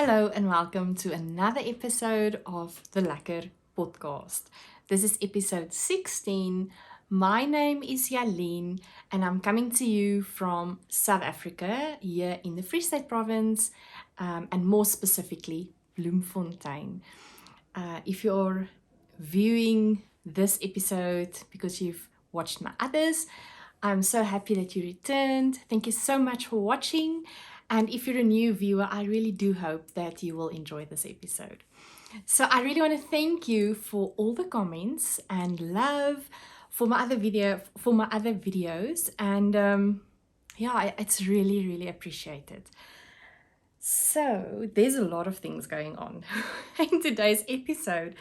Hello and welcome to another episode of the Lekker podcast. This is episode 16. My name is Yaleen and I'm coming to you from South Africa, here in the Free State province, and more specifically, Bloemfontein. If you're viewing this episode because you've watched my others, I'm so happy that you returned. Thank you so much for watching. And if you're a new viewer, I really do hope that you will enjoy this episode. So I really want to thank you for all the comments and love for my other videos, and it's really appreciated. So there's a lot of things going on in today's episode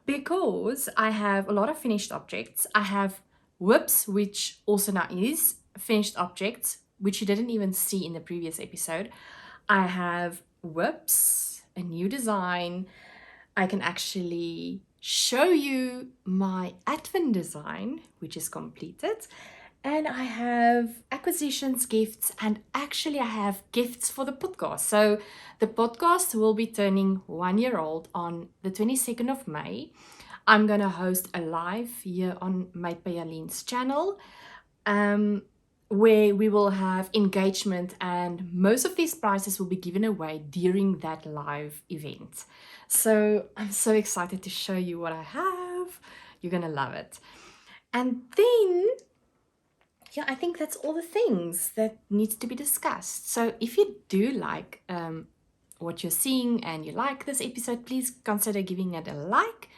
because I have a lot of finished objects. I have whips, which also now is finished objects, which you didn't even see in the previous episode. I have whips, a new design. I can actually show you my advent design, which is completed. And I have acquisitions, gifts, and actually I have gifts for the podcast. So the podcast will be turning 1 year old on the 22nd of May. I'm going to host a live here on Made by Yaleen's channel, where we will have engagement, and most of these prizes will be given away during that live event. So I'm so excited to show you what I have. You're going to love it. And then I think that's all the things that needs to be discussed. So if you do like what you're seeing and you like this episode, please consider giving it a like,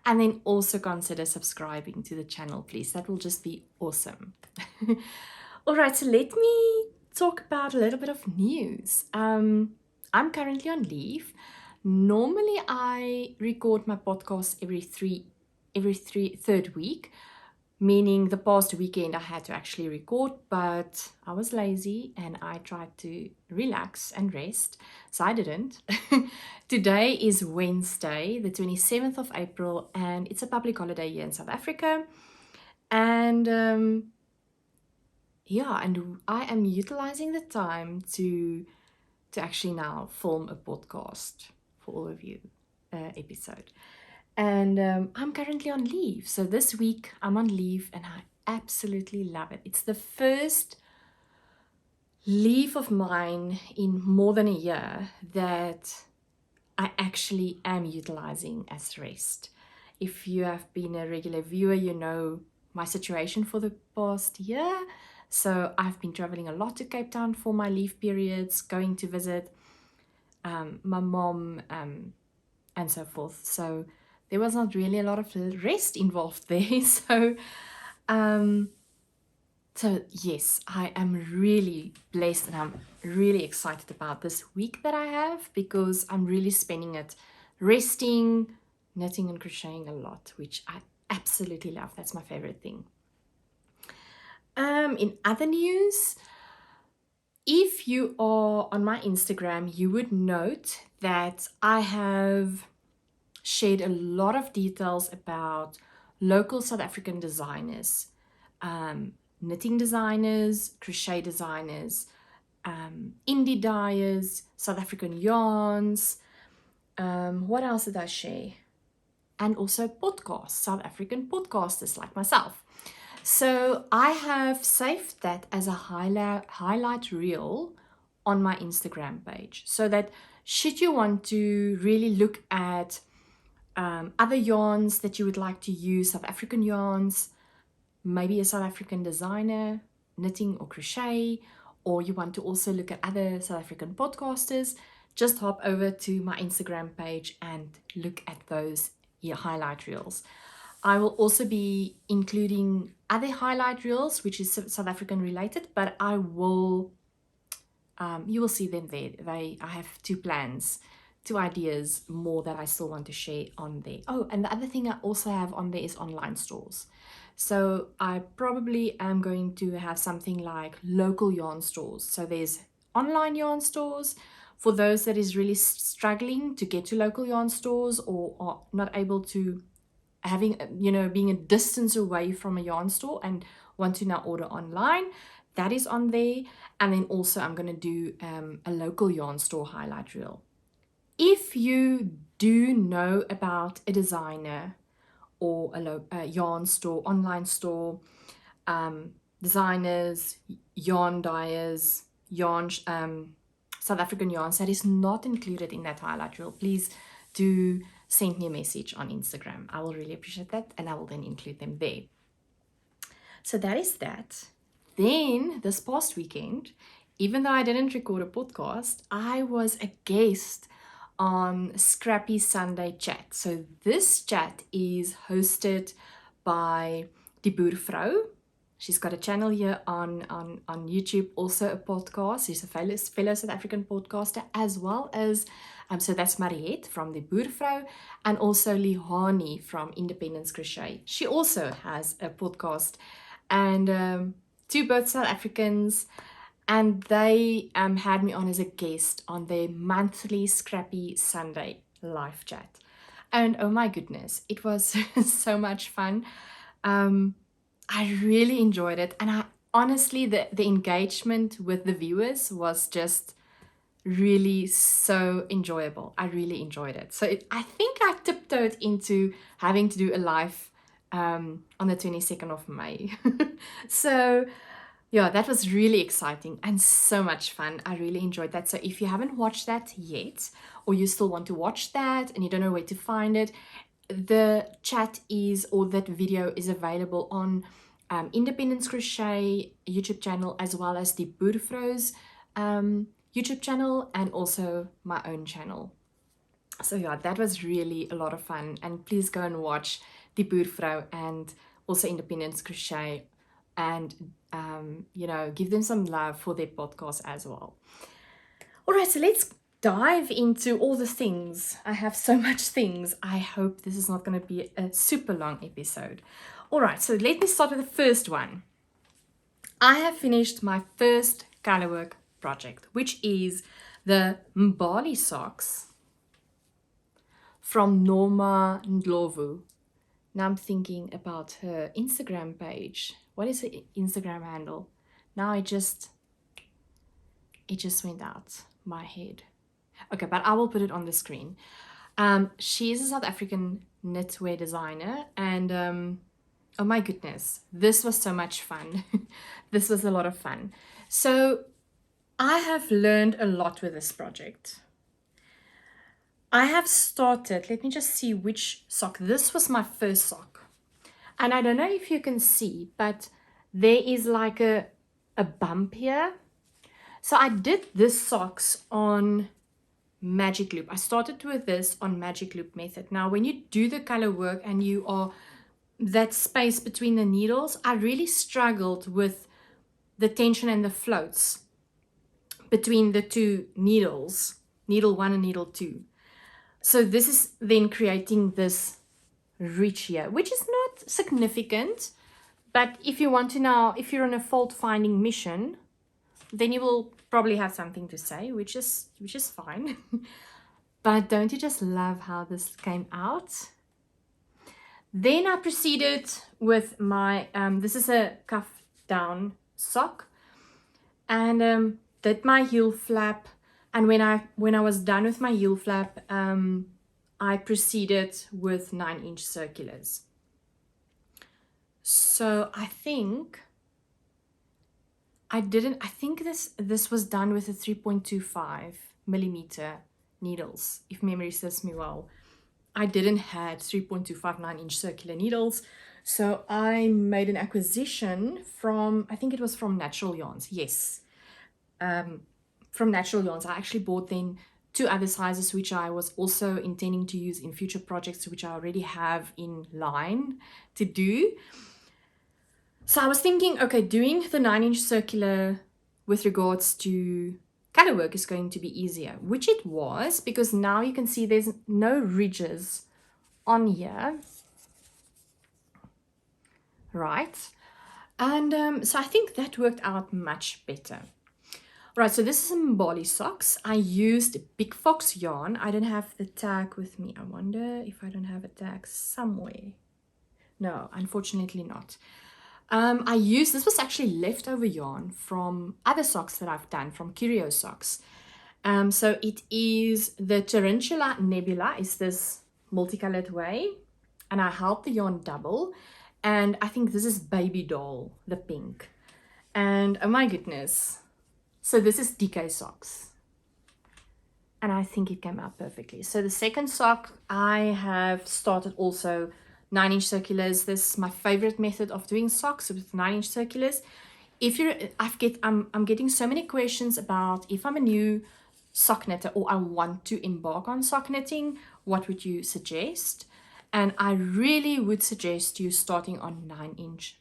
and then also consider subscribing to the channel, please. That will just be awesome. All right, so let me talk about a little bit of news. I'm currently on leave. Normally I record my podcast every third week, meaning the past weekend I had to actually record, but I was lazy and I tried to relax and rest, so I didn't. Today is Wednesday, the 27th of April, and it's a public holiday here in South Africa. And and I am utilizing the time to actually now film a podcast for all of you episode. And I'm currently on leave. So this week I'm on leave and I absolutely love it. It's the first leave of mine in more than a year that I actually am utilizing as rest. If you have been a regular viewer, you know my situation for the past year. So I've been traveling a lot to Cape Town for my leave periods, going to visit my mom and so forth. So there was not really a lot of rest involved there. So yes, I am really blessed and I'm really excited about this week that I have, because I'm really spending it resting, knitting and crocheting a lot, which I absolutely love. That's my favorite thing. In other news, if you are on my Instagram, you would note that I have shared a lot of details about local South African designers, knitting designers, crochet designers, indie dyers, South African yarns. What else did I share? And also podcasts, South African podcasters like myself. So I have saved that as a highlight reel on my Instagram page, so that should you want to really look at other yarns that you would like to use, South African yarns, maybe a South African designer, knitting or crochet, or you want to also look at other South African podcasters, just hop over to my Instagram page and look at those highlight reels. I will also be including other highlight reels, which is South African related, but I will, you will see them there. I have two ideas more that I still want to share on there. Oh, and the other thing I also have on there is online stores. So I probably am going to have something like local yarn stores. So there's online yarn stores for those that is really struggling to get to local yarn stores, or are not able to, being a distance away from a yarn store and want to now order online. That is on there. And then also I'm going to do a local yarn store highlight reel. if you do know about a designer or a yarn store, online store, designers, yarn dyers, South African yarns that is not included in that highlight reel, please do send me a message on Instagram. I will really appreciate that, and I will then include them there. So that is that. Then this past weekend, even though I didn't record a podcast, I was a guest on Scrappy Sunday Chat. So this chat is hosted by Die Boervrou. She's got a channel here on YouTube, also a podcast. She's a fellow South African podcaster, as well as, so that's Mariette from Die Boervrou, and also Lihani from Independence Crochet. She also has a podcast, and two both South Africans, and they had me on as a guest on their monthly Scrappy Sunday live chat. And oh my goodness, it was so much fun. I really enjoyed it, and I honestly, the engagement with the viewers was just really so enjoyable. I really enjoyed it. So I think I tiptoed into having to do a live on the 22nd of May. So yeah, that was really exciting and so much fun. I really enjoyed that. So if you haven't watched that yet, or you still want to watch that and you don't know where to find it, the chat is, or that video is available on Independence Crochet YouTube channel, as well as the Boervrouw's YouTube channel, and also my own channel. So yeah, that was really a lot of fun, and please go and watch the Boervrou and also Independence Crochet, and give them some love for their podcast as well. All right, so let's dive into all the things. I have so much things. I hope this is not going to be a super long episode. All right, so let me start with the first one. I have finished my first colorwork project, which is the Barley Socks from Norma Ndlovu. Now I'm thinking about her Instagram page. What is her Instagram handle? Now it just went out my head. Okay, but I will put it on the screen. She is a South African knitwear designer, and oh my goodness, this was so much fun. This was a lot of fun. So I have learned a lot with this project. I have started, let me just see which sock. This was my first sock. And I don't know if you can see, but there is like a bump here. So I did this socks on Magic Loop. I started with this on Magic Loop method. Now, when you do the color work and you are that space between the needles, I really struggled with the tension and the floats between the two needles, needle 1 and needle 2. So this is then creating this ridge here, which is not significant, but if you want to now, if you're on a fault finding mission, then you will probably have something to say, which is fine. But don't you just love how this came out? Then I proceeded with my, this is a cuff down sock, and did my heel flap. And when I was done with my heel flap, I proceeded with 9-inch circulars. So I think this was done with a 3.25 millimeter needles, if memory serves me well. I didn't have 3.25 9-inch circular needles, so I made an acquisition from, I think it was from Natural Yarns. Yes, from Natural Yarns. I actually bought then 2 other sizes, which I was also intending to use in future projects, which I already have in line to do. So I was thinking, okay, doing the 9-inch circular with regards to color work is going to be easier, which it was, because now you can see there's no ridges on here, right? And so I think that worked out much better. Right, so this is some Barley Socks. I used Big Fox yarn. I don't have the tag with me. I wonder if I don't have a tag somewhere. No, unfortunately not. This was actually leftover yarn from other socks that I've done, from Curio Socks. So it is the Tarantula Nebula, is this multicolored way, and I helped the yarn double, and I think this is Baby Doll, the pink, and oh my goodness, so this is DK socks, and I think it came out perfectly. So the second sock, I have started also 9-inch circulars. This is my favorite method of doing socks, with 9-inch circulars. If you're, I'm getting so many questions about if I'm a new sock knitter or I want to embark on sock knitting, what would you suggest? And I really would suggest you starting on 9-inch,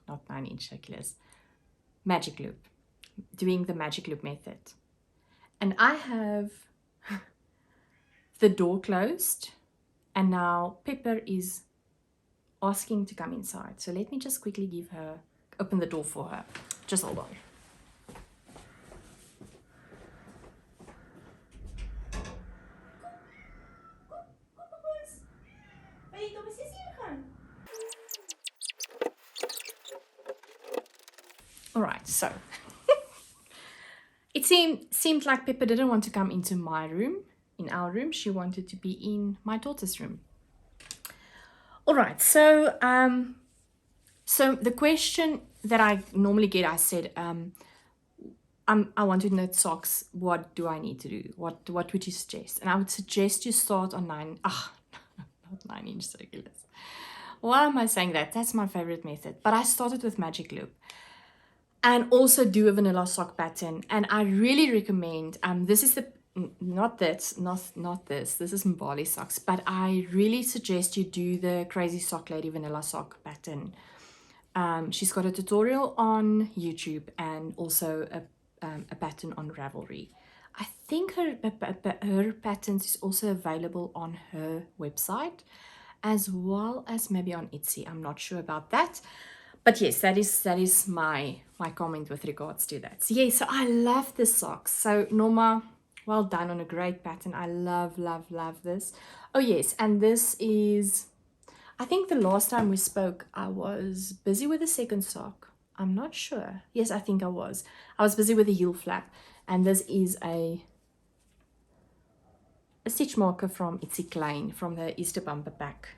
not 9-inch circulars, magic loop, doing the magic loop method. And I have the door closed, and now Pepper is asking to come inside. So let me just quickly open the door for her. Just hold on. All right, so it seemed like Pepper didn't want to come into my room, in our room. She wanted to be in my daughter's room. All right, so the question that I normally get, I said, I want to knit socks. What do I need to do? What would you suggest? And I would suggest you start on not 9-inch circulars. Why am I saying that? That's my favorite method. But I started with magic loop. And also do a vanilla sock pattern. And I really recommend, this is not this is Barley Socks, but I really suggest you do the Crazy Sock Lady vanilla sock pattern. She's got a tutorial on YouTube and also a pattern on Ravelry. I think her patterns is also available on her website, as well as maybe on Etsy. I'm not sure about that. But yes, that is my comment with regards to that. So yeah, so I love this socks. So Norma, well done on a great pattern. I love this. Oh yes, and this is, I think the last time we spoke, I was busy with the second sock. I'm not sure. Yes, I think I was. I was busy with the heel flap. And this is a stitch marker from Itsy Klein, from the Easter bumper pack.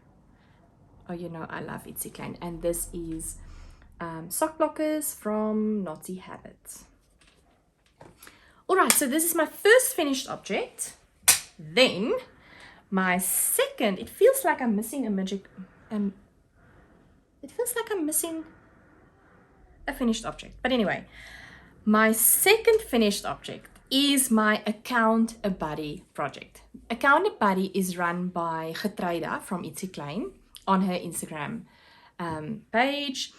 Oh, you know, I love Itsy Klein. And this is sock blockers from Naughty Habits. All right, so this is my first finished object. Then my second, it feels like I'm missing a finished object. But anyway, my second finished object is my Account a Buddy project. Account a Buddy is run by Getreida from Itsy Klein on her Instagram page.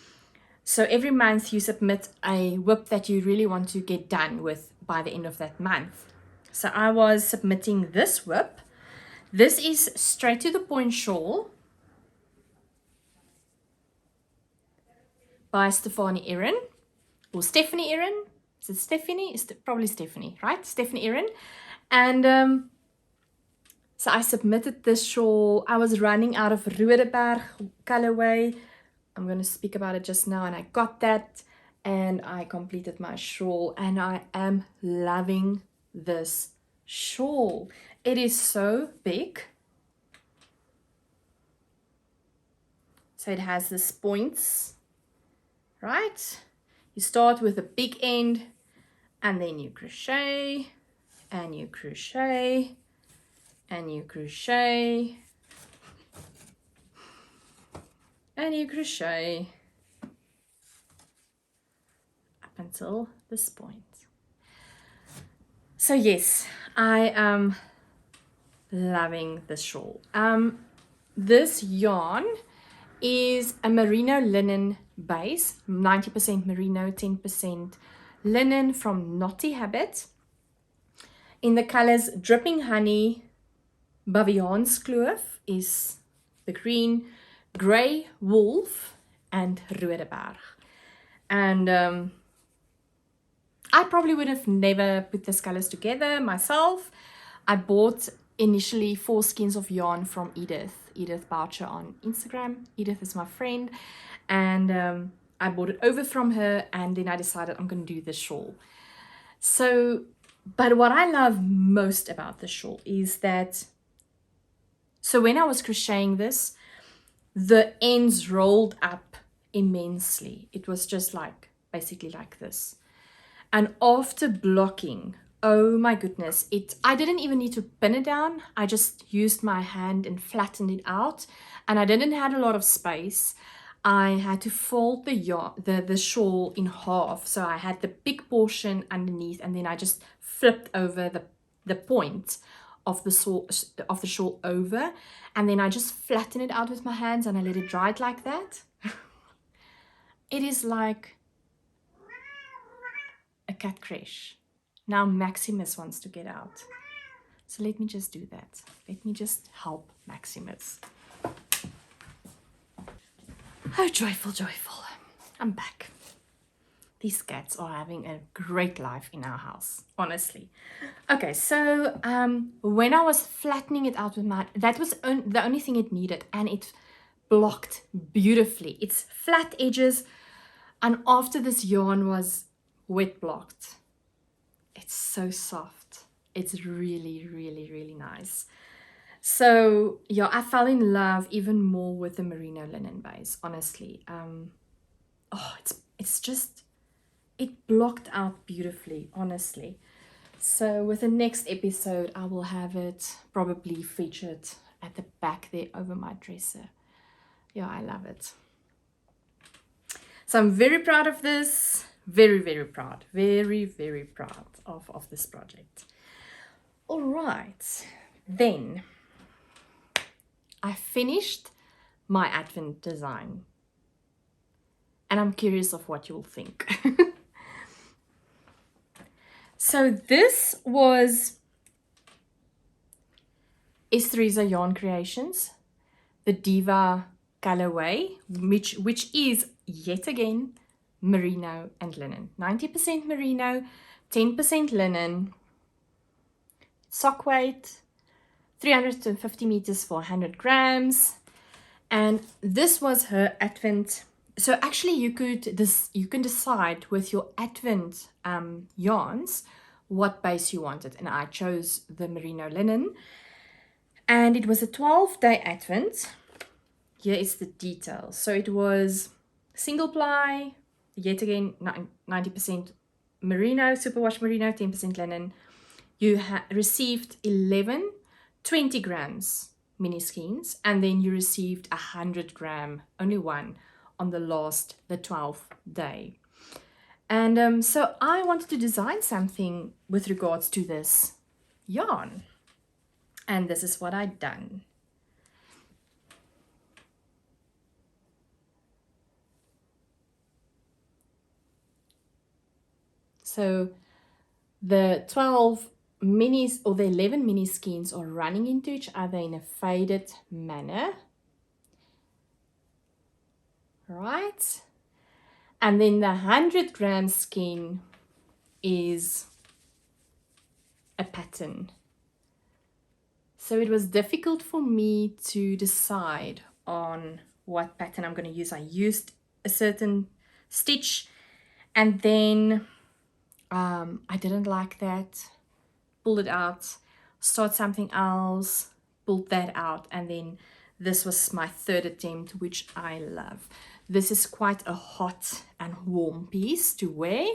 So every month you submit a whip that you really want to get done with by the end of that month. So I was submitting this whip. This is straight to the point shawl by Stephanie Erin, or Stephanie Erin. Is it Stephanie? It's probably Stephanie, right? Stephanie Erin. And so I submitted this shawl. I was running out of Rodeberg colorway. I'm going to speak about it just now, and I got that, and I completed my shawl, and I am loving this shawl. It is so big. So it has these points, right? You start with a big end, and then you crochet, and you crochet, and you crochet, and you crochet up until this point. So yes, I am loving this shawl. This yarn is a merino linen base, 90% merino, 10% linen from Naughty Habit, in the colors Dripping Honey, Baviaanskloof is the green, Grey Wolf, and Rodeberg. And I probably would have never put these colors together myself. I bought initially 4 skeins of yarn from Edith Boucher on Instagram. Edith is my friend, and I bought it over from her, and then I decided I'm going to do this shawl. So But what I love most about the shawl is that, so when I was crocheting this, the ends rolled up immensely. It was just like, basically like this. And after blocking, oh my goodness, I didn't even need to pin it down. I just used my hand and flattened it out. And I didn't have a lot of space. I had to fold the shawl in half. So I had the big portion underneath, and then I just flipped over the point of the shawl over, and then I just flatten it out with my hands and I let it dry it like that. It is like a cat crash. Now Maximus wants to get out. So let me just do that. Let me just help Maximus. Oh, joyful, joyful. I'm back. These cats are having a great life in our house, honestly. Okay, so when I was flattening it out with my, that was the only thing it needed, and it blocked beautifully. It's flat edges, and after this yarn was wet blocked, it's so soft. It's really, really, really nice. So yeah, I fell in love even more with the merino linen base, honestly. Oh, it's just, it blocked out beautifully, honestly. So with the next episode, I will have it probably featured at the back there over my dresser. Yeah, I love it. So I'm very proud of this. Very, very proud. Very, very proud of this project. All right. Then I finished my advent design. And I'm curious of what you'll think. So this was Esthereza Yarn Creations, the Diva colorway, which is yet again merino and linen. 90% merino, 10% linen. Sock weight, 350 meters for 100 grams. And this was her advent. So actually you can decide with your advent yarns what base you wanted, and I chose the merino linen, and it was a 12-day advent. Here is the details. So it was single ply, yet again 90% merino, superwash merino, 10% linen. You received 11 20 grams mini skeins, and then you received 100 gram, only one, on the 12th day. And so I wanted to design something with regards to this yarn, and this is what I'd done. So the 12 minis, or the 11 mini skeins, are running into each other in a faded manner, right? And then the 100 gram skein is a pattern. So it was difficult for me to decide on what pattern I'm going to use. I used a certain stitch, and then I didn't like that, pulled it out, start something else, pulled that out, and then this was my third attempt, which I love. This is quite a hot and warm piece to wear.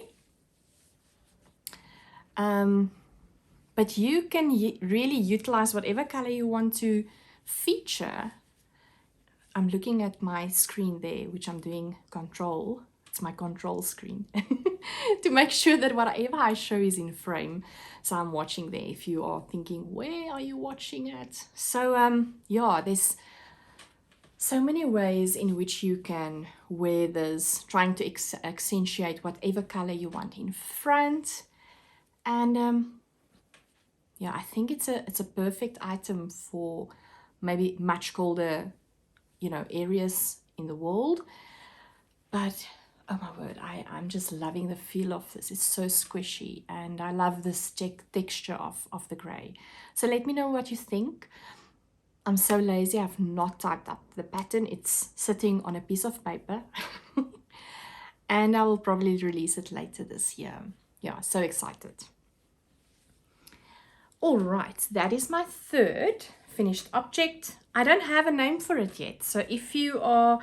But you can really utilize whatever color you want to feature. I'm looking at my screen there, which I'm doing control. It's my control screen to make sure that whatever I show is in frame. So I'm watching there if you are thinking, where are you watching at? So yeah, there's so many ways in which you can wear this, trying to accentuate whatever color you want in front. And yeah, I think it's a perfect item for maybe much colder, you know, areas in the world. But oh my word, I'm just loving the feel of this. It's so squishy, and I love this texture of the gray. So let me know what you think. I'm so lazy, I've not typed up the pattern. It's sitting on a piece of paper. And I will probably release it later this year. Yeah, so excited. All right, that is my third finished object. I don't have a name for it yet, so if you are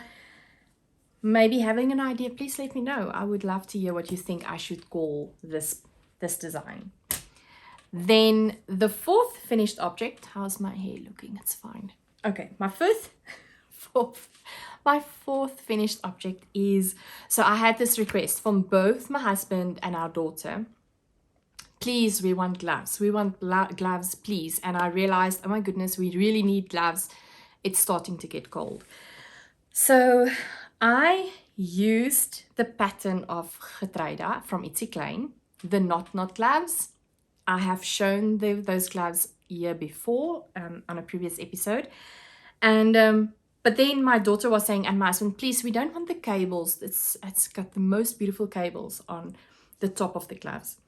maybe having an idea, please let me know. I would love to hear what you think I should call this design. Then the fourth finished object, how's my hair looking? It's fine. Okay, my fourth finished object is, so I had this request from both my husband and our daughter. Please, we want gloves. We want gloves, please. And I realized, oh my goodness, we really need gloves. It's starting to get cold. So I used the pattern of Getreide from Ietsie Klein, the knot gloves. I have shown those gloves year before on a previous episode. And but then my daughter was saying, and my husband, please, we don't want the cables. It's got the most beautiful cables on the top of the gloves.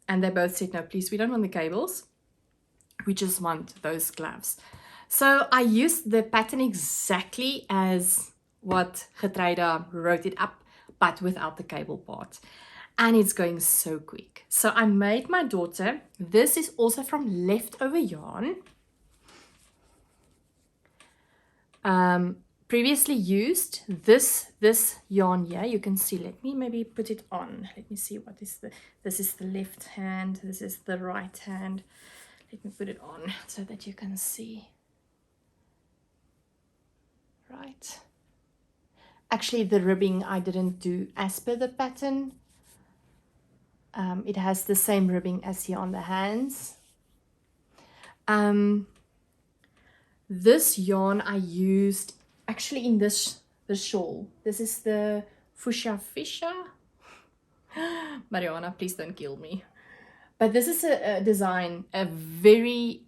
And they both said, no, please, we don't want the cables. We just want those gloves. So I used the pattern exactly as what Getreide wrote it up, but without the cable part. And it's going so quick. So I made my daughter, this is also from leftover yarn. Previously used this yarn here. You can see, let me maybe put it on. Let me see what is this is the left hand, this is the right hand. Let me put it on so that you can see. Right. Actually, the ribbing I didn't do as per the pattern. It has the same ribbing as here on the hands. This yarn I used actually in the shawl. This is the Fuchsia. Mariana, please don't kill me. But this is a design, a very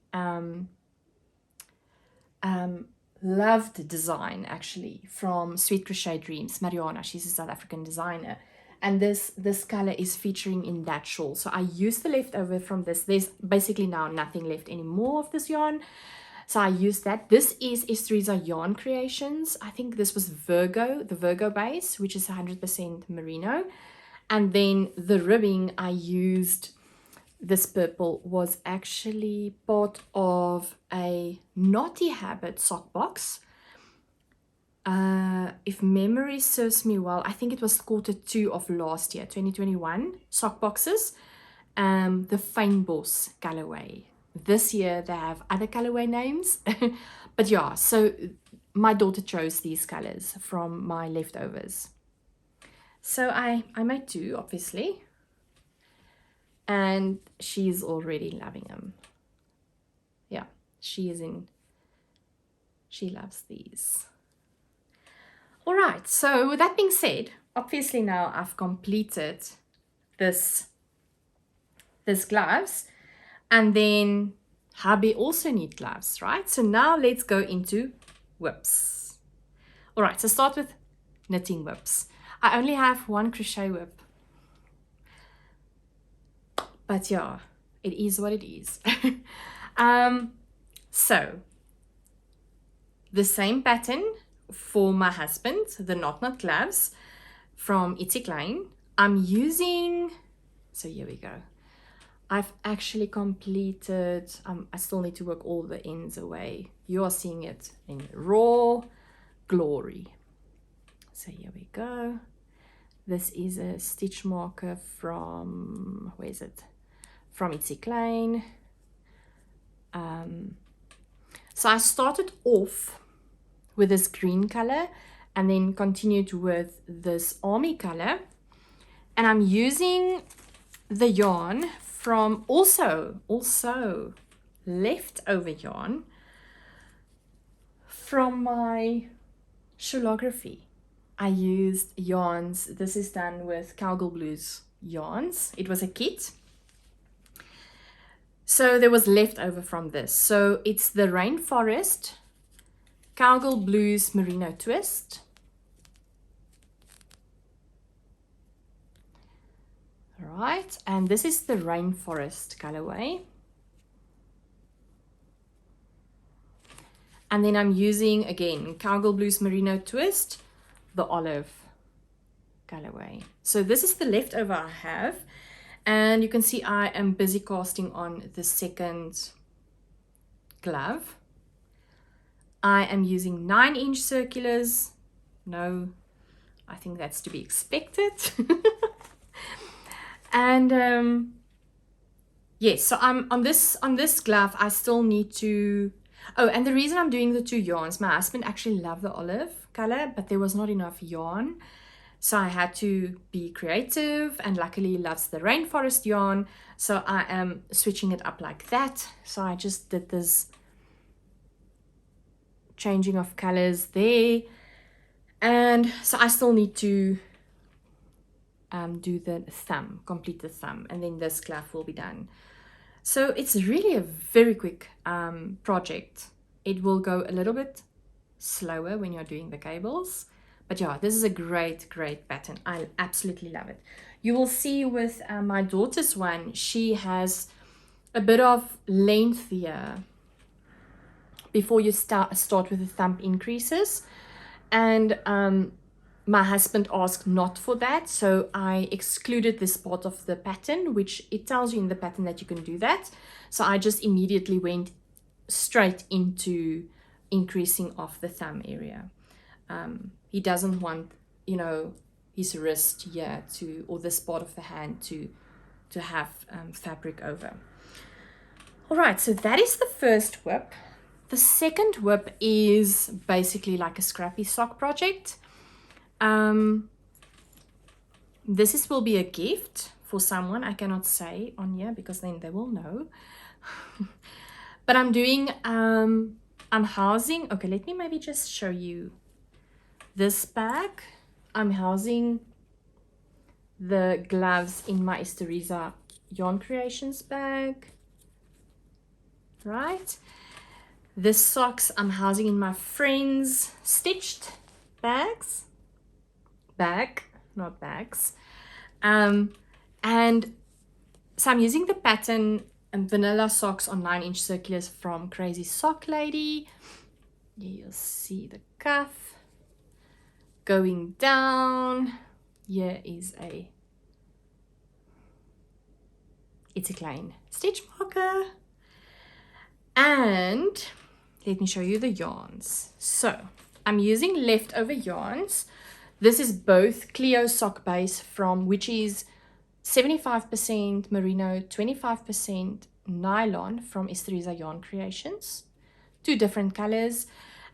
loved design actually from Sweet Crochet Dreams. Mariana, she's a South African designer. And this color is featuring in that shawl. So I used the leftover from this. There's basically now nothing left anymore of this yarn. So I used that. This is Estereza Yarn Creations. I think this was Virgo, the Virgo base, which is 100% merino. And then the ribbing I used, this purple, was actually part of a Naughty Habit sock box. If memory serves me well, I think it was Q2 of last year, 2021, sock boxes. The Fynbos colorway. This year they have other colorway names. But yeah, so my daughter chose these colors from my leftovers. So I made two, obviously. And she's already loving them. Yeah, she loves these. All right, so with that being said, obviously now I've completed this gloves, and then hubby also need gloves, right? So now let's go into whips. All right, so start with knitting whips. I only have one crochet whip, but yeah, it is what it is. So the same pattern for my husband, the knot gloves from Ietsie Klein. I'm using, so here we go. I've actually completed, I still need to work all the ends away. You are seeing it in raw glory. So here we go. This is a stitch marker from, where is it? From Ietsie Klein. So I started off with this green color and then continued with this army color. And I'm using the yarn from also leftover yarn from my Shawlography. I used yarns. This is done with Cowgirl Blues yarns. It was a kit. So there was leftover from this. So it's the Rainforest Cowgirl Blues Merino Twist. All right, and this is the Rainforest colorway. And then I'm using, again, Cowgirl Blues Merino Twist, the olive colorway. So this is the leftover I have. And you can see I am busy casting on the second glove. I am using 9-inch circulars. No, I think that's to be expected. And yes, so I'm on this glove. I still need to, oh, and the reason I'm doing the 2 yarns, my husband actually loved the olive color, but there was not enough yarn, so I had to be creative, and luckily he loves the rainforest yarn, so I am switching it up like that. So I just did this changing of colors there, and so I still need to do the thumb, complete the thumb, and then this glove will be done. So it's really a very quick project. It will go a little bit slower when you're doing the cables, but yeah, this is a great pattern. I absolutely love it. You will see with my daughter's one, she has a bit of length here before you start with the thumb increases, and my husband asked not for that, so I excluded this part of the pattern, which it tells you in the pattern that you can do that. So I just immediately went straight into increasing of the thumb area. He doesn't want, you know, his wrist here to, or this part of the hand to have fabric over. All right, so that is the first whip. The second whip is basically like a scrappy sock project. This will be a gift for someone. I cannot say on here because then they will know. But I'm doing, I'm housing, okay, let me maybe just show you this bag. I'm housing the gloves in my Estereza Yarn Creations bag, right? The socks I'm housing in my friend's stitched bags. Not bags. And so I'm using the pattern vanilla socks on 9-inch circulars from Crazy Sock Lady. You'll see the cuff going down. Here is it's a klein stitch marker. And let me show you the yarns. So I'm using leftover yarns. This is both Cleo sock base from, which is 75% merino, 25% nylon from Estereza Yarn Creations. 2 different colors.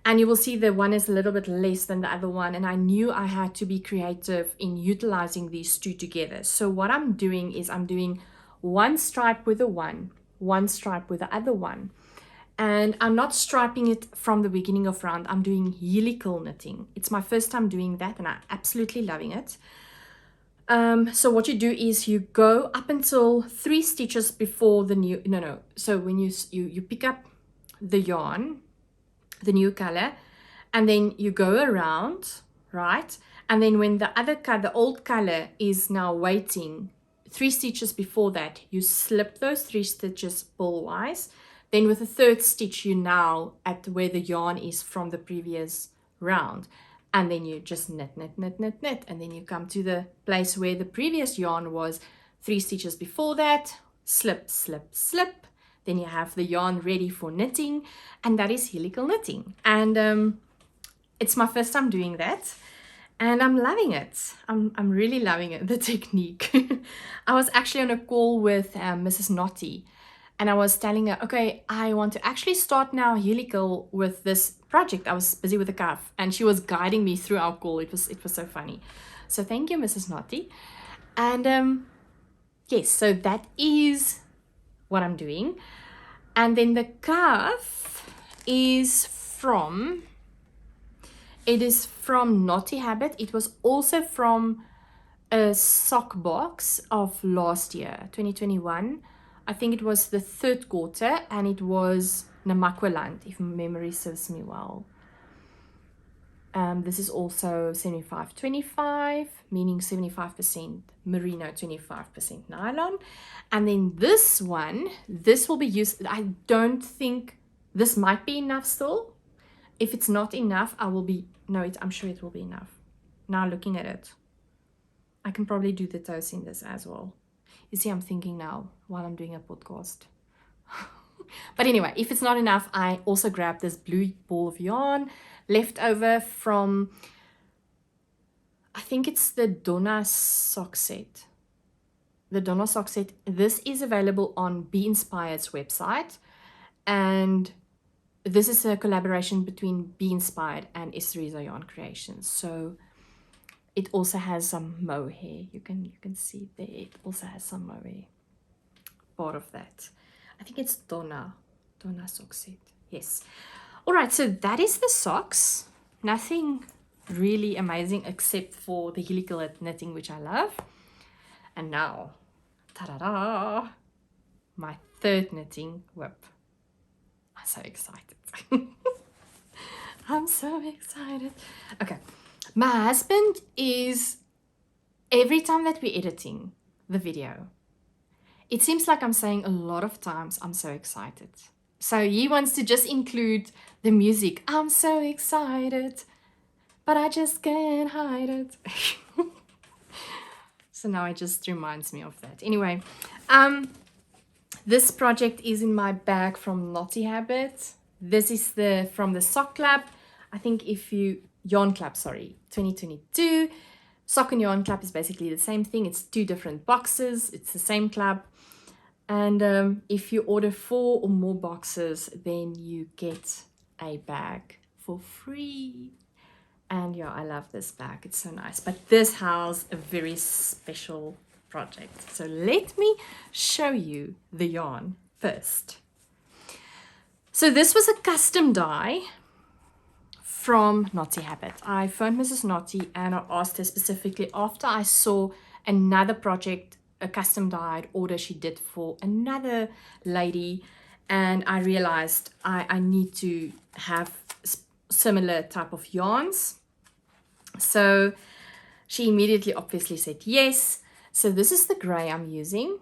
And you will see the one is a little bit less than the other one. And I knew I had to be creative in utilizing these 2 together. So what I'm doing is I'm doing 1 stripe with the one stripe with the other one. And I'm not striping it from the beginning of round. I'm doing helical knitting. It's my first time doing that and I'm absolutely loving it. So what you do is you go up until 3 stitches before the new, so when you pick up the yarn, the new color, and then you go around, right? And then when the other color, the old color is now waiting, 3 stitches before that, you slip those 3 stitches ball-wise. Then with the 3rd stitch, you're now at where the yarn is from the previous round. And then you just knit. And then you come to the place where the previous yarn was 3 stitches before that, slip. Then you have the yarn ready for knitting. And that is helical knitting. And it's my first time doing that. And I'm loving it. I'm really loving it, the technique. I was actually on a call with Mrs. Naughty. And I was telling her, okay, I want to actually start now helical with this project. I was busy with the cuff and she was guiding me through our call. It was so funny. So thank you, Mrs. Naughty. And yes, so that is what I'm doing. And then the cuff is from Naughty Habit. It was also from a sock box of last year, 2021. I think it was the 3rd quarter, and it was Namakwaland, if memory serves me well. This is also 75-25, meaning 75% merino, 25% nylon. And then this one, this will be used, I don't think, this might be enough still. If it's not enough, I'm sure it will be enough. Now looking at it, I can probably do the toes in this as well. You see, I'm thinking now while I'm doing a podcast. But anyway, if it's not enough, I also grabbed this blue ball of yarn left over from, I think it's the Donna Sockset. The Donna Sockset. This is available on Be Inspired's website, and this is a collaboration between Be Inspired and Esteriza Yarn Creations. So it also has some mohair. You can see there. It also has some mohair. Part of that. I think it's Donna Sockset. Yes. All right. So that is the socks. Nothing really amazing except for the helical knitting, which I love. And now, ta-da-da, my third knitting whip. I'm so excited. I'm so excited. Okay. My husband is, every time that we're editing the video, it seems like I'm saying a lot of times, I'm so excited. So he wants to just include the music. I'm so excited, but I just can't hide it. So now it just reminds me of that. Anyway, this project is in my bag from Knotty Habit. This is from the Sock Club. I think Yarn Club, sorry, 2022. Sock and Yarn Club is basically the same thing. It's 2 different boxes. It's the same club. And if you order 4 or more boxes, then you get a bag for free. And yeah, I love this bag. It's so nice. But this has a very special project. So let me show you the yarn first. So this was a custom dye from Knotty Habit. I phoned Mrs. Knotty and I asked her specifically after I saw another project, a custom dyed order she did for another lady, and I realized I need to have similar type of yarns. So she immediately obviously said yes. So this is the gray I'm using.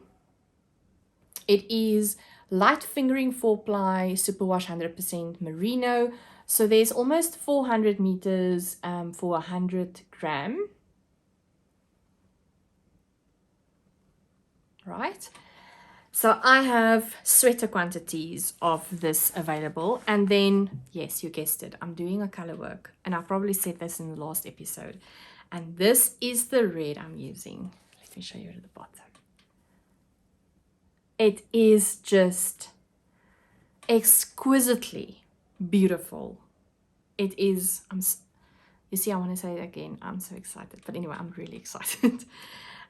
It is light fingering 4-ply superwash 100% merino. So there's almost 400 meters for 100 gram. Right. So I have sweater quantities of this available. And then, yes, you guessed it, I'm doing a color work. And I probably said this in the last episode. And this is the red I'm using. Let me show you at the bottom. It is just exquisitely beautiful. It is, you see, I want to say it again. I'm so excited. But anyway, I'm really excited.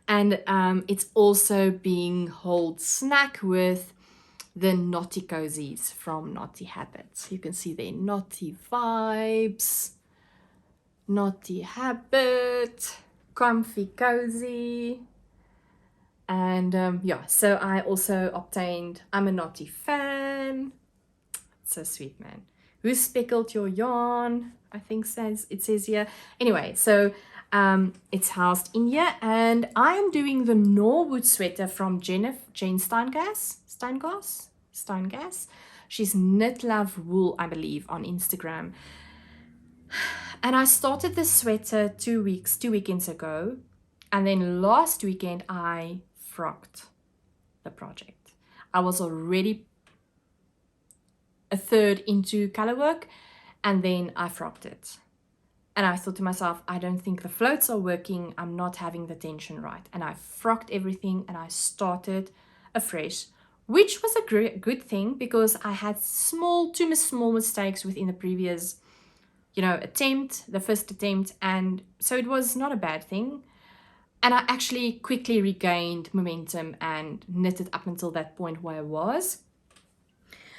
And it's also being held snack with the Knotty Cozies from Knotty Habits. You can see their Knotty vibes, Knotty Habit, comfy cozy. And yeah, so I also obtained, I'm a Knotty fan. It's so sweet, man. Who speckled your yarn? I think it says here. Anyway, so it's housed in here, and I am doing the Norwood sweater from Jane Steingas. She's Knit Love Wool, I believe, on Instagram. And I started this sweater 2 weekends ago, and then last weekend I frocked the project. I was already a third into color work, and then I frocked it. And I thought to myself, I don't think the floats are working. I'm not having the tension right. And I frocked everything and I started afresh, which was a good thing because I had two small mistakes within the previous, the first attempt. And so it was not a bad thing. And I actually quickly regained momentum and knitted up until that point where I was.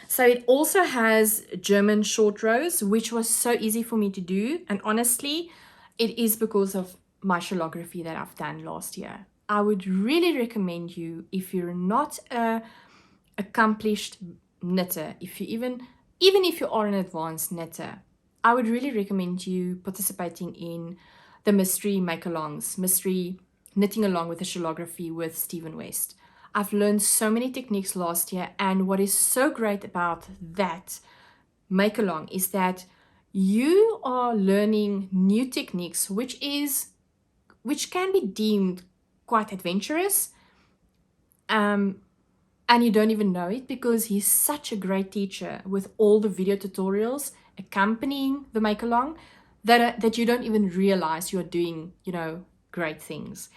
So it also has German short rows, which was so easy for me to do. And honestly, it is because of my Shawlography that I've done last year. I would really recommend you, if you're not a accomplished knitter, even if you are an advanced knitter, I would really recommend you participating in the mystery make-alongs, mystery knitting along with the Shawlography with Stephen West. I've learned so many techniques last year, and what is so great about that make-along is that you are learning new techniques, which can be deemed quite adventurous, and you don't even know it because he's such a great teacher with all the video tutorials accompanying the make along that you don't even realize you're doing, you know, great things.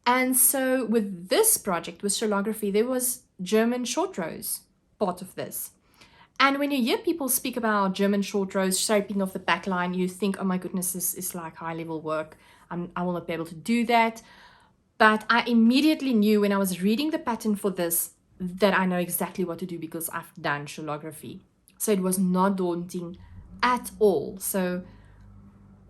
And so with this project, with Shawlography, there was German short rows part of this. And when you hear people speak about German short rows, shaping of the back line, you think, oh my goodness, this is like high level work. I will not be able to do that. But I immediately knew when I was reading the pattern for this that I know exactly what to do because I've done Shawlography. So it was not daunting at all. So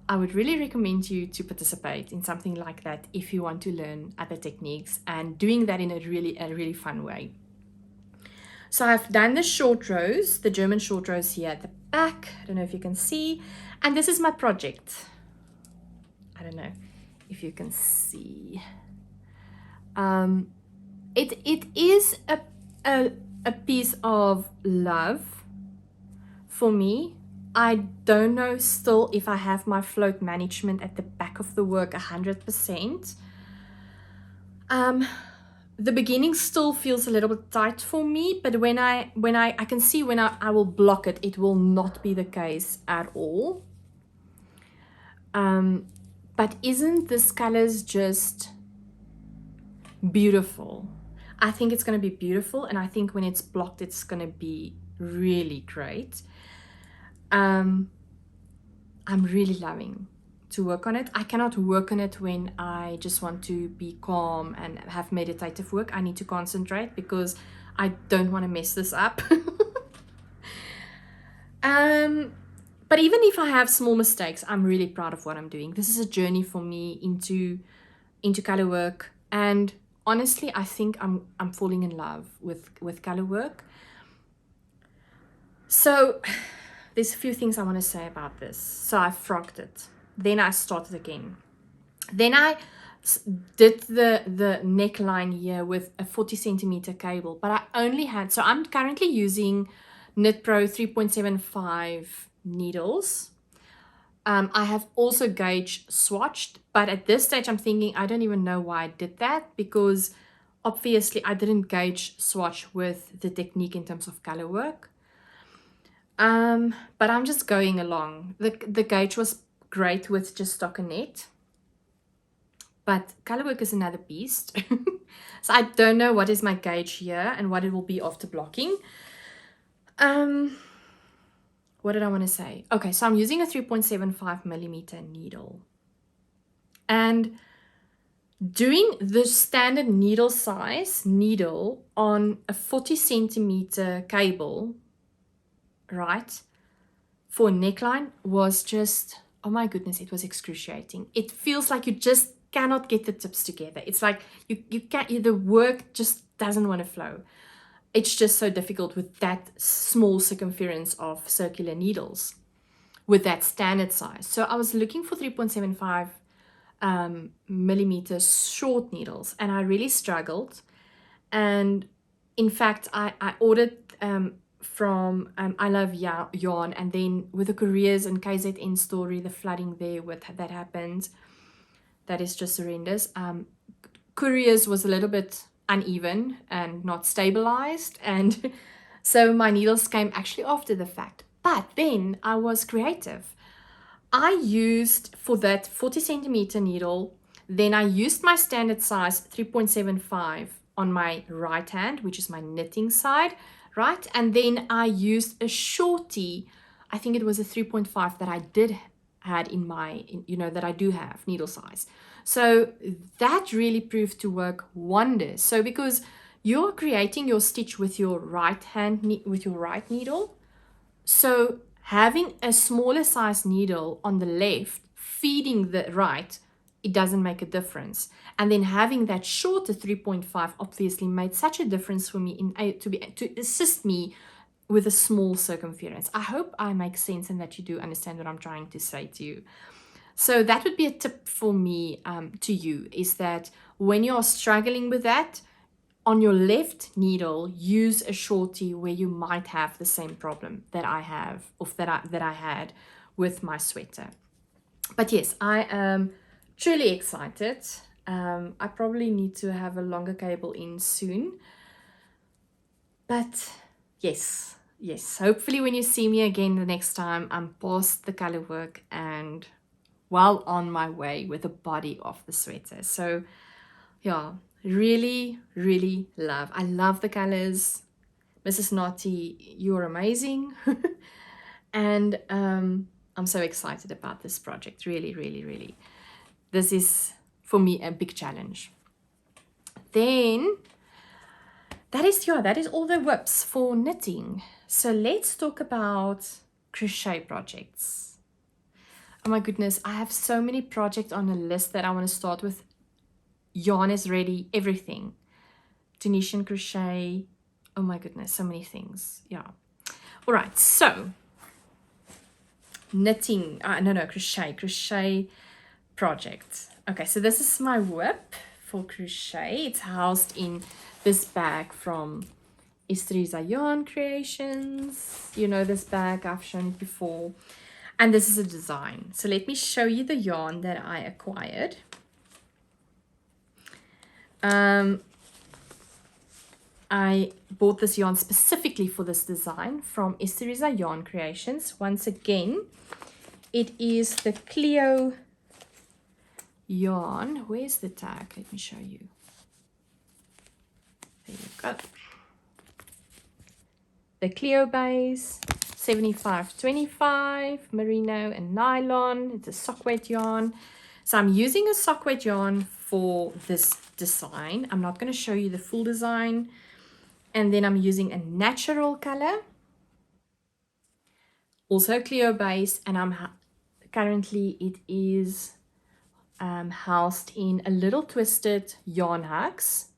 I would really recommend you to participate in something like that if you want to learn other techniques and doing that in a really fun way. So I've done the short rows, the German short rows here at the back. I don't know if you can see. And this is my project. I don't know if you can see. It is a piece of love for me. I don't know still if I have my float management at the back of the work 100%. The beginning still feels a little bit tight for me, but when I can see when I will block it, it will not be the case at all. But isn't this colors just beautiful? I think it's going to be beautiful, and I think when it's blocked, it's going to be really great. I'm really loving to work on it. I cannot work on it when I just want to be calm and have meditative work. I need to concentrate because I don't want to mess this up. But even if I have small mistakes, I'm really proud of what I'm doing. This is a journey for me into color work, and honestly, I think I'm falling in love with color work. So there's a few things I want to say about this. So I frocked it. Then I started again. Then I did the neckline here with a 40 centimeter cable, but I only had, so I'm currently using Knit Pro 3.75 needles. I have also gauge swatched, but at this stage I'm thinking I don't even know why I did that, because obviously I didn't gauge swatch with the technique in terms of color work. But I'm just going along. The gauge was great with just stockinette, but color work is another beast. So I don't know what is my gauge here and what it will be after blocking. What did I want to say? Okay, so I'm using a 3.75 millimeter needle, and doing the standard needle size needle on a 40 centimeter cable, right, for a neckline was just, oh my goodness, it was excruciating. It feels like you just cannot get the tips together. It's like you can't, the work just doesn't want to flow. It's just so difficult with that small circumference of circular needles with that standard size. So I was looking for 3.75 millimeter short needles, and I really struggled. And in fact, I ordered from I Love Yarn, and then with the couriers and KZN story, the flooding there with that happened, that is just horrendous. Couriers was a little bit uneven and not stabilized, and so my needles came actually after the fact. But then I was creative. I used, for that 40 centimeter needle, then I used my standard size 3.75 on my right hand, which is my knitting side, right? And then I used a shorty, I think it was a 3.5 that I did had in my, you know, that I do have needle size. So that really proved to work wonders. So because you're creating your stitch with your right hand, with your right needle, so having a smaller size needle on the left feeding the right, it doesn't make a difference. And then having that shorter 3.5 obviously made such a difference for me to assist me with a small circumference. I hope I make sense and that you do understand what I'm trying to say to you. So that would be a tip for me to you, is that when you're struggling with that, on your left needle, use a shorty where you might have the same problem that I have, or that I had with my sweater. But yes, I am truly excited. I probably need to have a longer cable in soon. But yes, hopefully when you see me again the next time, I'm past the color work and well on my way with the body of the sweater. So yeah, really, really love. I love the colors. Mrs. Naughty, you're amazing. And I'm so excited about this project. Really, really, really. This is, for me, a big challenge. Then, that is all the whips for knitting. So let's talk about crochet projects. Oh my goodness, I have so many projects on a list that I want to start with. Yarn is ready, everything. Tunisian crochet. Oh my goodness, so many things. Yeah. All right, so knitting, crochet project. Okay, so this is my whip for crochet. It's housed in this bag from Yarn Creations. You know this bag, I've shown it before. And this is a design. So let me show you the yarn that I acquired. I bought this yarn specifically for this design from Yarn Creations. Once again, it is the Cleo yarn. Where's the tag? Let me show you. There you go. The Cleo base, 75-25, merino and nylon. It's a sock weight yarn. So I'm using a sock weight yarn for this design. I'm not going to show you the full design. And then I'm using a natural color, also Cleo base, and currently it is housed in a little twisted yarn hugs.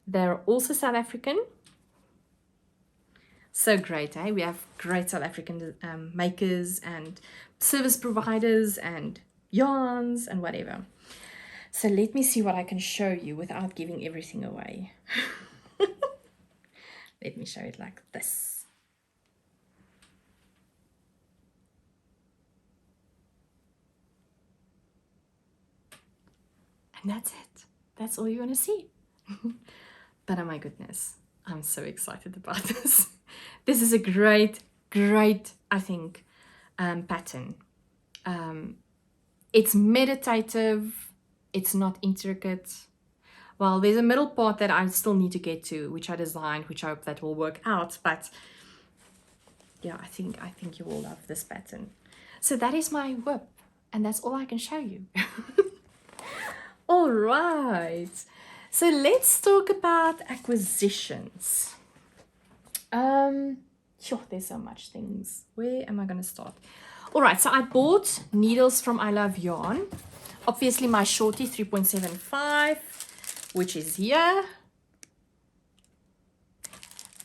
They're also South African. So great, eh? We have great South African makers and service providers and yarns and whatever. So let me see what I can show you without giving everything away. Let me show it like this. And that's it. That's all you want to see. But oh my goodness, I'm so excited about this. This is a great, I think, pattern. It's meditative. It's not intricate. Well, there's a middle part that I still need to get to, which I designed, which I hope that will work out. But yeah, I think you will love this pattern. So that is my whip, and that's all I can show you. All right. So let's talk about acquisitions. Sure, there's so much things. Where am I going to start? All right, so I bought needles from I Love Yarn. Obviously, my shorty 3.75, which is here.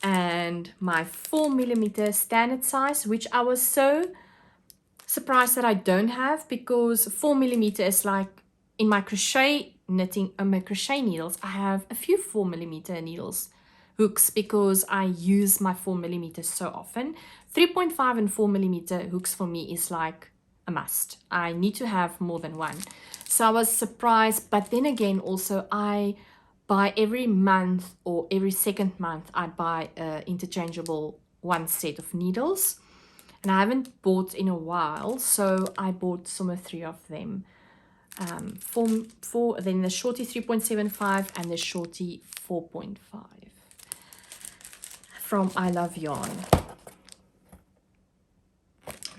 And my 4mm standard size, which I was so surprised that I don't have, because 4mm is like in my crochet knitting, my crochet needles, I have a few 4mm needles hooks because I use my 4mm so often. 3.5 and 4mm hooks for me is like a must. I need to have more than one. So I was surprised, but then again also I buy every month or every second month I buy a interchangeable one set of needles, and I haven't bought in a while, so I bought some of 3 of them. Then the shorty 3.75 and the shorty 4.5 from I Love Yarn.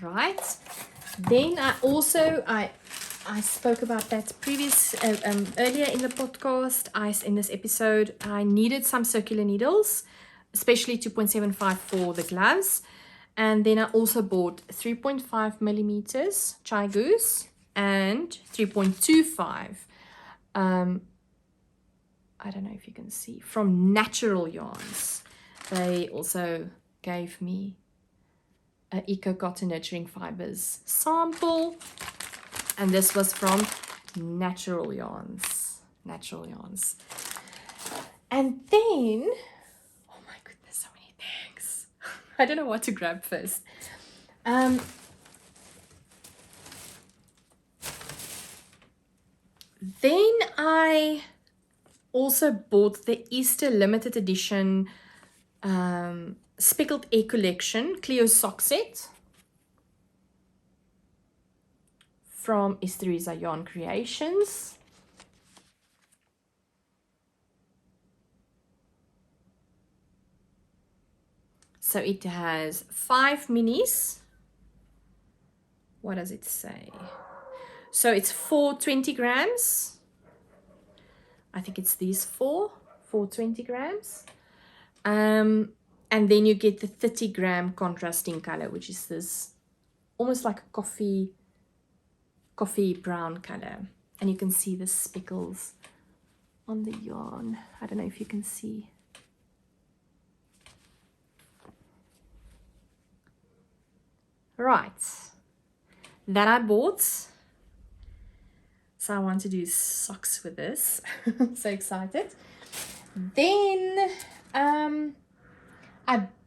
Right, then I also I spoke about that earlier in the podcast. In this episode I needed some circular needles, especially 2.75 for the gloves, and then I also bought 3.5mm Chai Goose and 3.25 I don't know if you can see, from Natural Yarns. They also gave me an Eco Cotton Nurturing Fibers sample, and this was from Natural Yarns. And then, oh my goodness, so many things. I don't know what to grab first. I also bought the Easter limited edition Speckled Egg collection, Cleo Sockset from Esteriza Yarn Creations. So it has 5 minis. What does it say? So it's 4 20 grams. I think it's these 4 20 grams. And then you get the 30 gram contrasting color, which is this almost like a coffee brown color. And you can see the speckles on the yarn. I don't know if you can see. Right, that I bought. So I want to do socks with this. So excited. Then I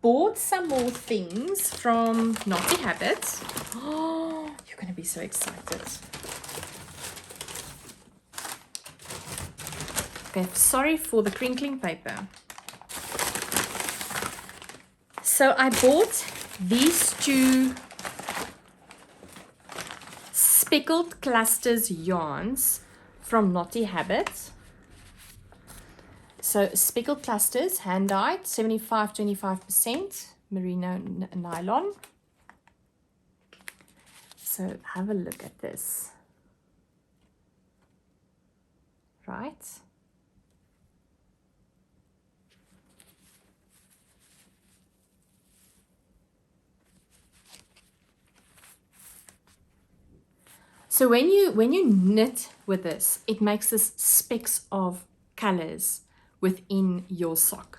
bought some more things from Naughty Habits. Oh, you're gonna be so excited. Okay, sorry for the crinkling paper. So I bought these 2 Speckled Clusters yarns from Naughty Habits. So Speckled Clusters, hand dyed, 75-25% merino nylon. So have a look at this. Right. So when you knit with this, it makes this specks of colors within your sock.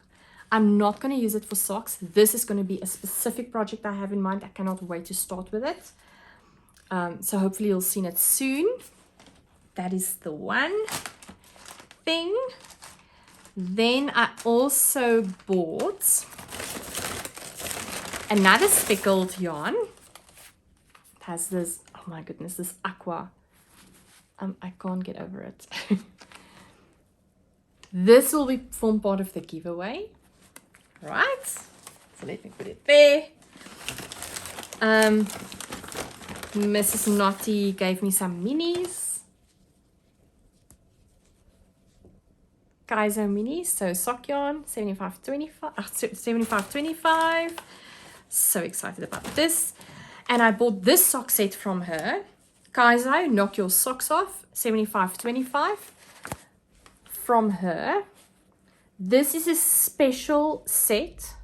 I'm not going to use it for socks. This is going to be a specific project I have in mind. I cannot wait to start with it. So hopefully you'll see it soon. That is the one thing. Then I also bought another speckled yarn. It has this, oh my goodness, this aqua. I can't get over it. This will form part of the giveaway, right? So let me put it there. Mrs. Naughty gave me some minis. Kaizo minis, so sock yarn, 75-25. So excited about this. And I bought this sock set from her. Kaizo, knock your socks off, 75-25. From her. This is a special set.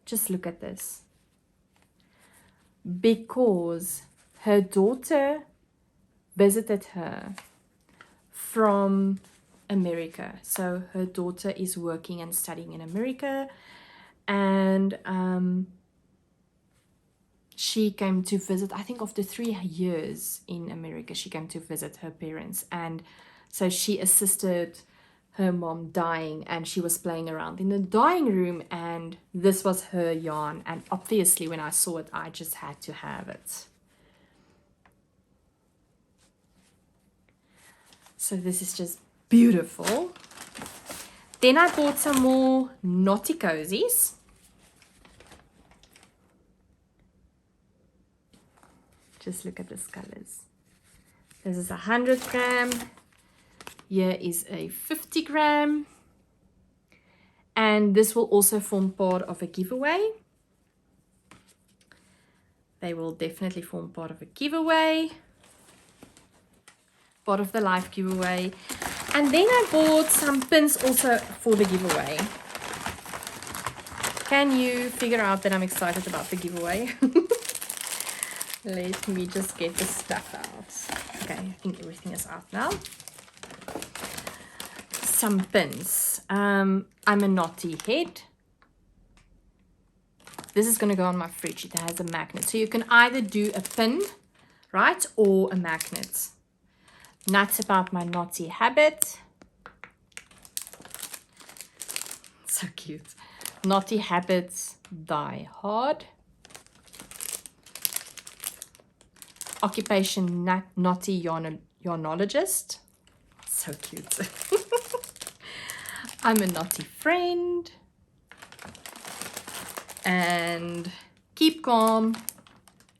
Just look at this. Because her daughter visited her from America. So her daughter is working and studying in America, and she came to visit, I think after 3 years in America, she came to visit her parents, and so she assisted her mom dyeing, and she was playing around in the dyeing room, and this was her yarn, and obviously when I saw it, I just had to have it. So this is just beautiful. Then I bought some more Naughty Cozies. Just look at these colors. This is 100 gram. Here is a 50 gram. And this will also form part of a giveaway. They will definitely form part of a giveaway. Part of the live giveaway. And then I bought some pins also for the giveaway. Can you figure out that I'm excited about the giveaway? Let me just get the stuff out. Okay, I think everything is out now. Some pins. I'm a Naughty head. This is going to go on my fridge. It has a magnet. So you can either do a pin, right, or a magnet. Nuts about my Naughty habit. So cute. Naughty habits die hard. Occupation Naughty yarnologist. so cute. I'm a naughty friend. And keep calm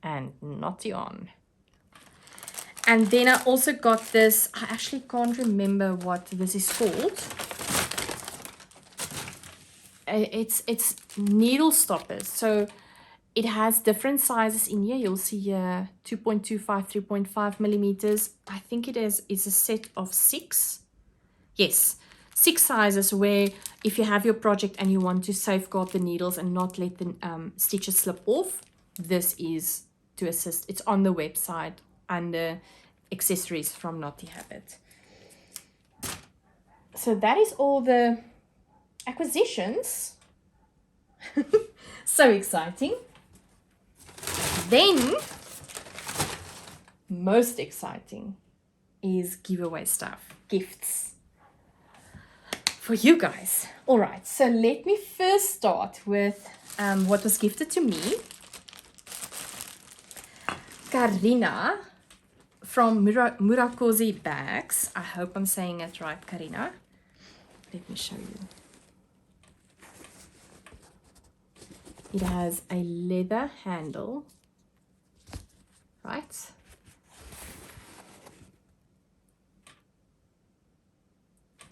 and naughty on. And then I also got this, I actually can't remember what this is called. It's needle stoppers. So it has different sizes in here. You'll see here 2.25, 3.5 millimeters. I think it's a set of 6. Yes, 6 sizes, where if you have your project and you want to safeguard the needles and not let the stitches slip off, this is to assist. It's on the website under accessories from Naughty Habit. So that is all the acquisitions. So exciting. Then, most exciting is giveaway stuff, gifts for you guys. All right, so let me first start with what was gifted to me. Karina from Murakoze Bags. I hope I'm saying it right, Karina. Let me show you. It has a leather handle, right?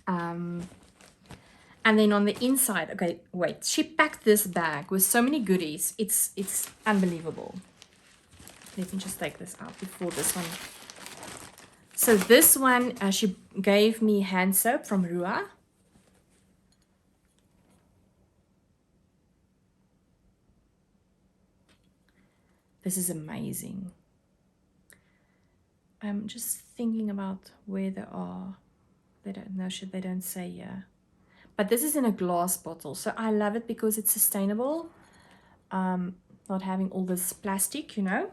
And then on the inside, okay, wait, she packed this bag with so many goodies. It's unbelievable. Let me just take this out before this one. So this one, she gave me hand soap from Rua. This is amazing. I'm just thinking about where they are. They don't know, they don't say here. But this is in a glass bottle. So I love it because it's sustainable. Not having all this plastic, you know.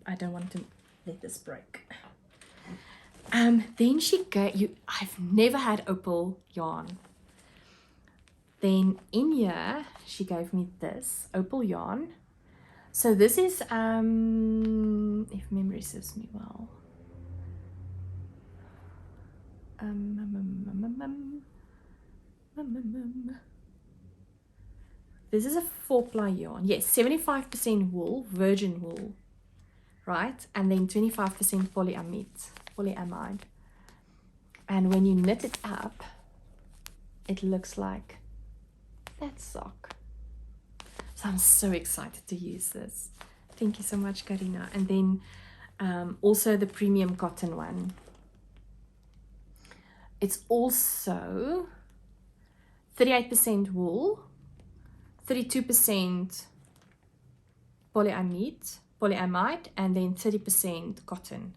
I don't want to let this break. Then she gave you, I've never had Opal Yarn. Then in here, she gave me this Opal Yarn. So this is, if memory serves me well, this is a 4-ply yarn. Yes, 75% wool, virgin wool, right? And then 25% polyamide. And when you knit it up, it looks like that sock. So I'm so excited to use this. Thank you so much, Karina. And then also the premium cotton one. It's also 38% wool, 32% polyamide, and then 30% cotton.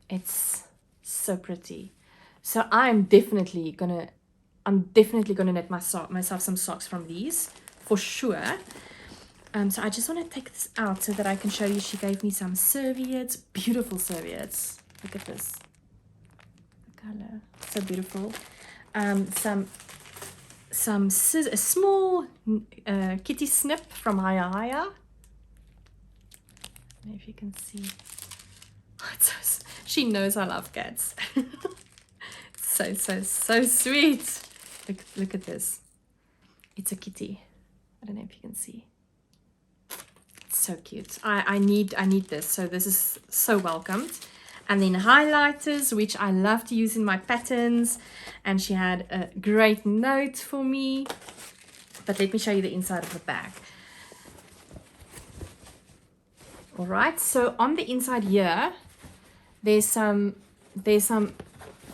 It's so pretty. So I'm definitely gonna knit myself some socks from these for sure. So I just want to take this out so that I can show you. She gave me some serviettes, beautiful serviettes. Look at this, the color, so beautiful. Some scissors, a small kitty snip from Haya Haya. I don't know if you can see. She knows I love cats. So sweet. Look at this. It's a kitty. I don't know if you can see. It's so cute. I need this. So this is so welcomed. And then highlighters, which I love to use in my patterns. And she had a great note for me. But let me show you the inside of the bag. All right. So on the inside here, there's some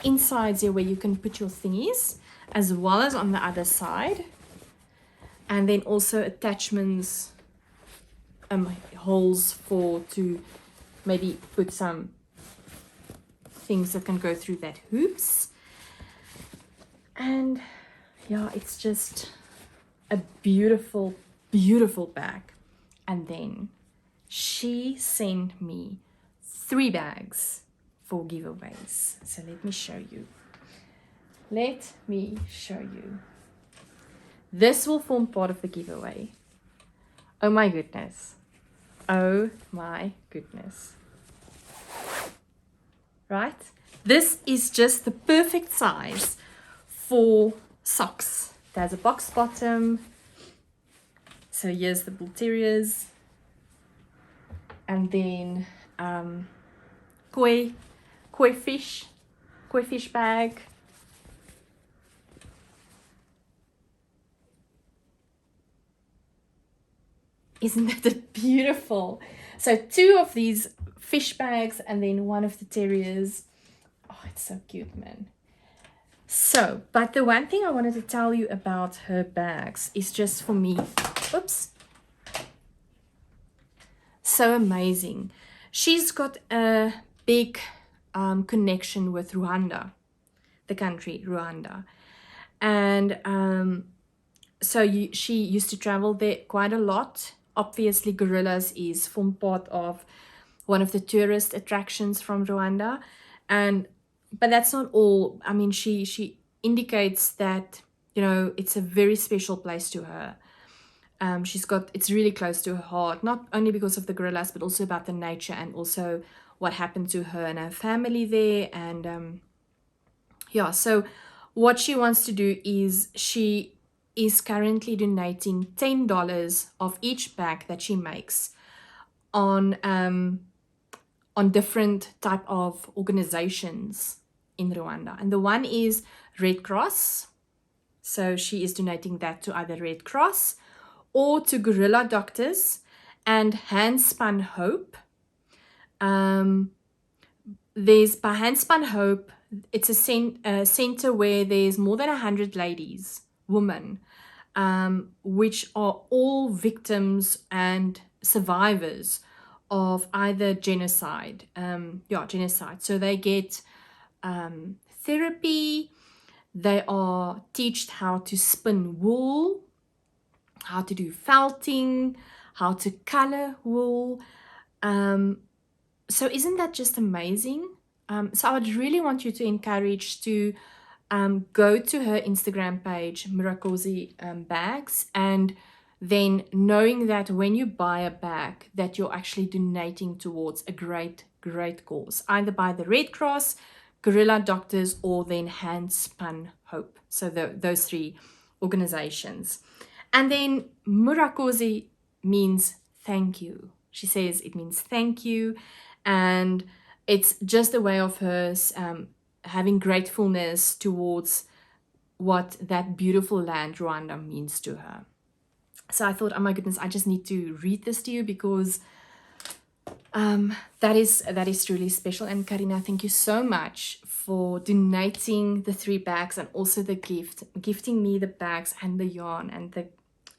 insides here where you can put your thingies, as well as on the other side. And then also attachments, holes to maybe put some things that can go through that hoops. And yeah, it's just a beautiful, beautiful bag. And then she sent me 3 bags for giveaways. So let me show you. This will form part of the giveaway. Oh my goodness. Oh my goodness. right? This is just the perfect size for socks. There's a box bottom. So here's the bull terriers. And then koi fish bag. Isn't that beautiful? So 2 of these fish bags and then 1 of the terriers. Oh, it's so cute, man. So, but the one thing I wanted to tell you about her bags is just for me, oops, so amazing. She's got a big connection with Rwanda, the country Rwanda. And so she used to travel there quite a lot. Obviously, gorillas form part of one of the tourist attractions from Rwanda. But that's not all. I mean, she indicates that, you know, it's a very special place to her. It's really close to her heart, not only because of the gorillas, but also about the nature and also what happened to her and her family there. And yeah, so what she wants to do is she is currently donating $10 of each bag that she makes on different type of organizations in Rwanda. And the one is Red Cross. So she is donating that to either Red Cross or to Gorilla Doctors and Handspun Hope. There's by Handspun Hope, it's a center where there's more than 100 ladies, women, which are all victims and survivors of either genocide. Genocide. So they get therapy. They are taught how to spin wool, how to do felting, how to color wool. So isn't that just amazing? So I would really want you to encourage to go to her Instagram page, Murakosi Bags, and then knowing that when you buy a bag that you're actually donating towards a great cause, either by the Red Cross, Gorilla Doctors, or then Handspun Hope. So those 3 organizations. And then Murakosi means thank you. She says it means thank you, and it's just a way of hers having gratefulness towards what that beautiful land Rwanda means to her. So I thought, oh my goodness, I just need to read this to you because that is truly special. And Karina, thank you so much for donating the 3 bags and also the gifting me the bags and the yarn and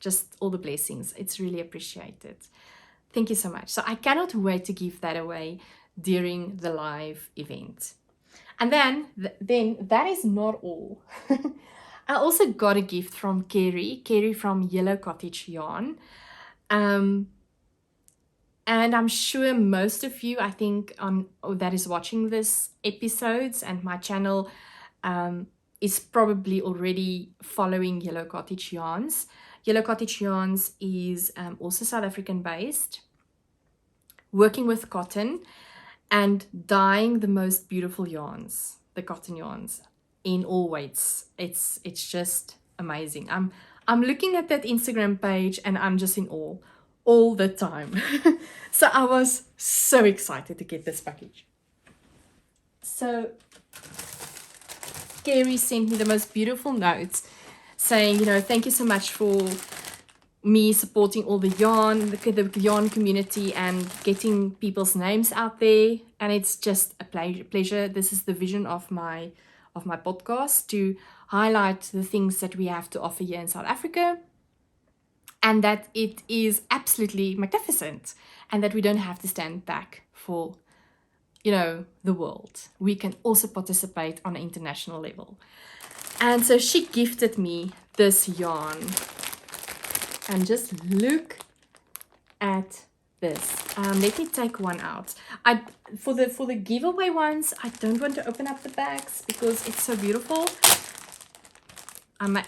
just all the blessings. It's really appreciated. Thank you so much. So I cannot wait to give that away during the live event. And then that is not all. I also got a gift from Kerry from Yellow Cottage Yarn. And I'm sure most of you, I think, that is watching this episodes and my channel is probably already following Yellow Cottage Yarns. Yellow Cottage Yarns is also South African based, working with cotton and dyeing the most beautiful yarns, the cotton yarns, in all weights. It's just amazing. I'm looking at that Instagram page and I'm just in awe all the time. So I was so excited to get this package. So Kerry sent me the most beautiful notes saying, you know, thank you so much for me supporting all the yarn community and getting people's names out there. And it's just a pleasure. This is the vision of my podcast, to highlight the things that we have to offer here in South Africa, and that it is absolutely magnificent, and that we don't have to stand back for, you know, the world. We can also participate on an international level. And so she gifted me this yarn, and just look at this. Let me take one out. For the giveaway ones, I don't want to open up the bags because it's so beautiful. I might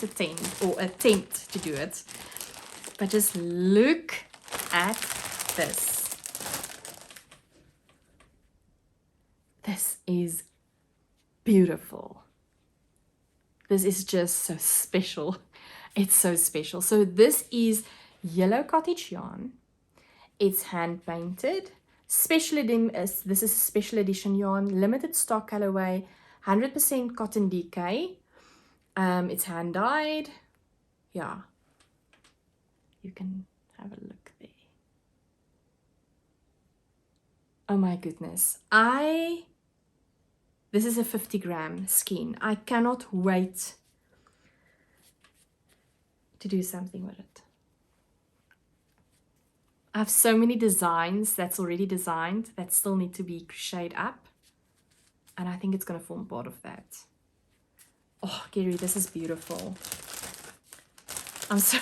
attempt to do it, but just look at this. This is beautiful. This is just so special. It's so special. So this is yellow cottage yarn. It's hand painted. This is a special edition yarn, limited stock colorway, 100% cotton DK. It's hand dyed. Yeah, you can have a look there. Oh my goodness, this is a 50-gram skein. I cannot wait to do something with it. I have so many designs that's already designed that still need to be crocheted up, and I think it's going to form part of that. Oh, Gary, this is beautiful. I'm so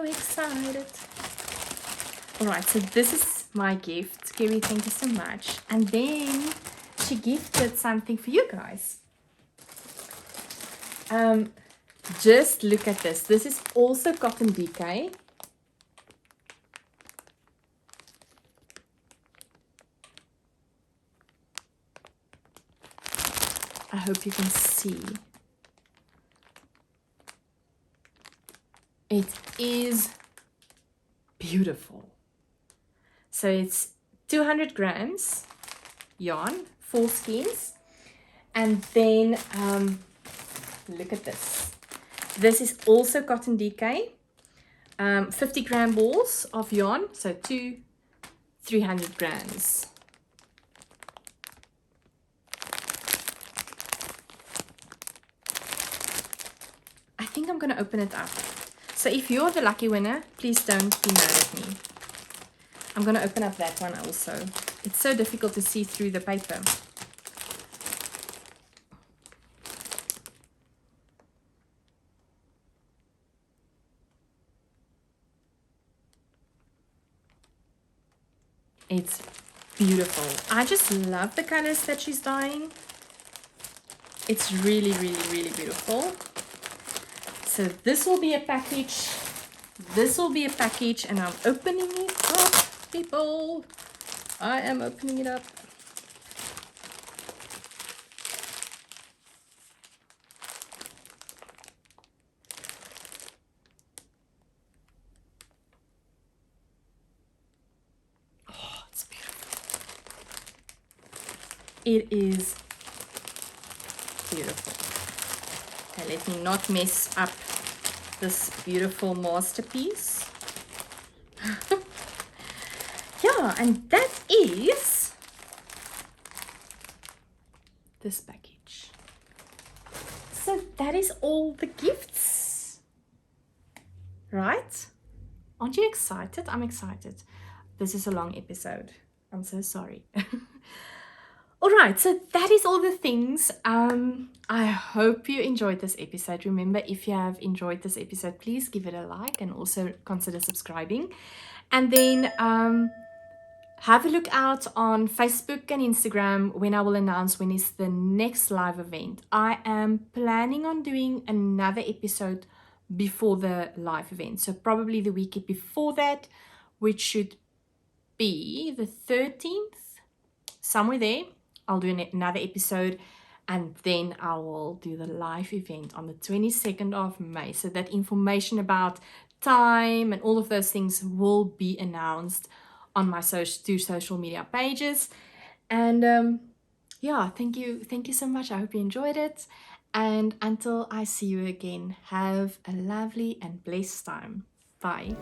excited. All right, so this is my gift. Gary, thank you so much. And then she gifted something for you guys. Just look at this. This is also cotton DK. I hope you can see. It is beautiful. So it's 200 grams yarn, 4 skeins. And then look at this. This is also cotton DK. 50-gram balls of yarn, so 300 grams. I think I'm going to open it up. So if you're the lucky winner, please don't be mad at me. I'm going to open up that one also. It's so difficult to see through the paper. It's beautiful. I just love the colors that she's dyeing. It's really, really, really beautiful. So this will be a package. This will be a package, and I'm opening it up, people. I am opening it up. Oh, it's beautiful. It is beautiful. Okay, let me not mess up this beautiful masterpiece. Yeah, and that is this package. So that is all the gifts, right? Aren't you excited? I'm excited. This is a long episode. I'm so sorry. All right, so that is all the things. I hope you enjoyed this episode. Remember, if you have enjoyed this episode, please give it a like and also consider subscribing. And then have a look out on Facebook and Instagram when I will announce when is the next live event. I am planning on doing another episode before the live event. So probably the week before that, which should be the 13th, somewhere there. I'll do another episode, and then I will do the live event on the 22nd of May. So that information about time and all of those things will be announced on my two social media pages. And yeah, thank you so much. I hope you enjoyed it. And until I see you again, have a lovely and blessed time. Bye.